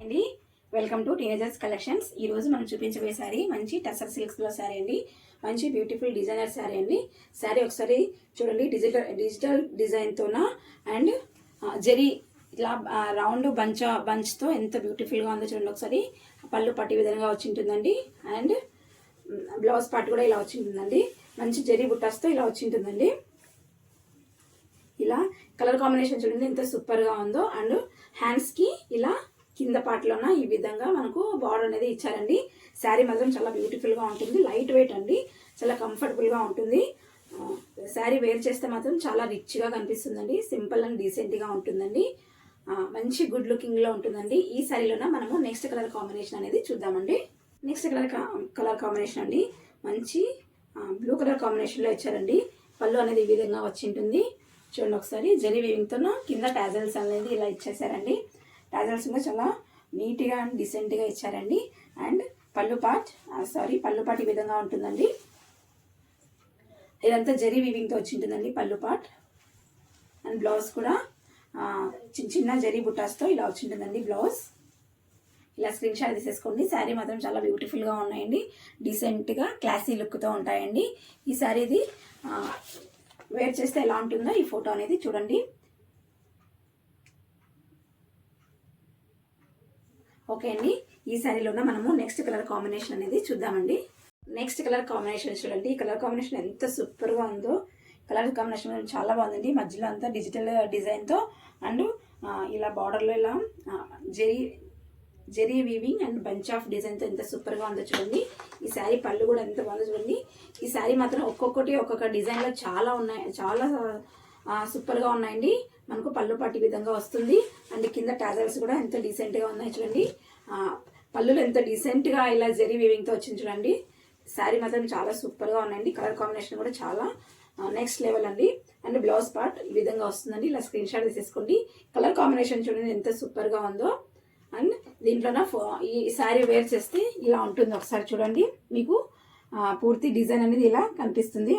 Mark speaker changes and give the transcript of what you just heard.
Speaker 1: అండి welcome to teenagers collections. ఈ రోజు మనం చూపించబోయే శారీ మంచి టసర్ సిల్క్స్ లో శారీ అండి. మంచి బ్యూటిఫుల్ డిజైనర్ శారీ అండి. శారీ ఒకసారి చూడండి, డిజిటల్ డిజైన్ తోన అండ్ జెరీ ఇట్లా రౌండ్ బంచ్ తో ఎంత బ్యూటిఫుల్ గా ఉందో చూడండి. ఒకసారి పళ్ళు పట్టి విధంగా వచ్చి ఉంటుందండి. అండ్ బ్లౌజ్ పార్ట్ కూడా ఇలా వచ్చి ఉంటుందండి. మంచి జెరీ బుట్టాస్ తో ఇలా వచ్చి ఉంటుందండి. ఇలా కలర్ కాంబినేషన్ చూడండి ఎంత సూపర్ గా ఉందో. అండ్ హ్యాండ్స్ కి ఇలా కింద పార్ట్లోన ఈ విధంగా మనకు బార్డర్ అనేది ఇచ్చారండి. శారీ మాత్రం చాలా బ్యూటిఫుల్ గా ఉంటుంది. లైట్ వెయిట్ అండి, చాలా కంఫర్టబుల్ గా ఉంటుంది. శారీ వేర్ చేస్తే మాత్రం చాలా రిచ్ గా కనిపిస్తుందండి. సింపుల్ అండ్ డీసెంట్ గా ఉంటుందండి. మంచి గుడ్ లుకింగ్ లో ఉంటుందండి. ఈ శారీలోన మనము నెక్స్ట్ కలర్ కాంబినేషన్ అనేది చూద్దామండి. నెక్స్ట్ కలర్ కాంబినేషన్ అండి, మంచి బ్లూ కలర్ కాంబినేషన్ లో ఇచ్చారండి. పళ్ళు అనేది ఈ విధంగా వచ్చి ఉంటుంది. చూడండి ఒకసారి జరీ వీవింగ్ తో కింద టాజల్స్ అనేది ఇలా ఇచ్చేసారండి. టాజల్స్ కూడా చాలా నీట్గా అండ్ డీసెంట్గా ఇచ్చారండి. అండ్ పళ్ళు పార్ట్ ఈ విధంగా ఉంటుందండి. ఇదంతా జరీ వీవింగ్తో వచ్చి ఉంటుందండి పళ్ళు పార్ట్. అండ్ బ్లౌజ్ కూడా చిన్న జరీ బుట్టాస్తో ఇలా వచ్చి ఉంటుందండి బ్లౌజ్. ఇలా స్క్రీన్ షాట్ తీసేసుకోండి. శారీ మాత్రం చాలా బ్యూటిఫుల్గా ఉన్నాయండి. డీసెంట్గా క్లాసీ లుక్తో ఉంటాయండి. ఈ శారీది వేర్ చేస్తే ఎలా ఉంటుందో ఈ ఫోటో అనేది చూడండి. ఓకే అండి, ఈ శారీలోనే మనము నెక్స్ట్ కలర్ కాంబినేషన్ అనేది చూద్దామండి. నెక్స్ట్ కలర్ కాంబినేషన్ చూడండి. ఈ కలర్ కాంబినేషన్ ఎంత సూపర్గా ఉందో. కలర్ కాంబినేషన్ చాలా బాగుందండి. మధ్యలో అంతా డిజిటల్ డిజైన్తో అండ్ ఇలా బార్డర్లో ఇలా zari weaving and bunch of డిజైన్తో ఎంత సూపర్గా ఉందో చూడండి. ఈ శారీ పళ్ళు కూడా ఎంత బాగుందో చూడండి. ఈ శారీ మాత్రం ఒక్కొక్క డిజైన్లో చాలా ఉన్నాయి, చాలా సూపర్గా ఉన్నాయండి. మనకు పళ్ళు పట్టి విధంగా వస్తుంది. అండ్ కింద టాజల్స్ కూడా ఎంత డీసెంట్గా ఉన్నాయి చూడండి. పళ్ళులు ఎంత డీసెంట్గా ఇలా జెరీ వీవింగ్తో వచ్చింది చూడండి. శారీ మాత్రం చాలా సూపర్గా ఉన్నాయండి. కలర్ కాంబినేషన్ కూడా చాలా నెక్స్ట్ లెవెల్ అండి. అండ్ బ్లౌజ్ పార్ట్ ఈ విధంగా వస్తుందండి. ఇలా స్క్రీన్ షాట్ తీసేసుకోండి. కలర్ కాంబినేషన్ చూడండి ఎంత సూపర్గా ఉందో. అండ్ దీంట్లోన ఈ శారీ వేర్ చేస్తే ఇలా ఉంటుంది. ఒకసారి చూడండి, మీకు పూర్తి డిజైన్ అనేది ఇలా కనిపిస్తుంది.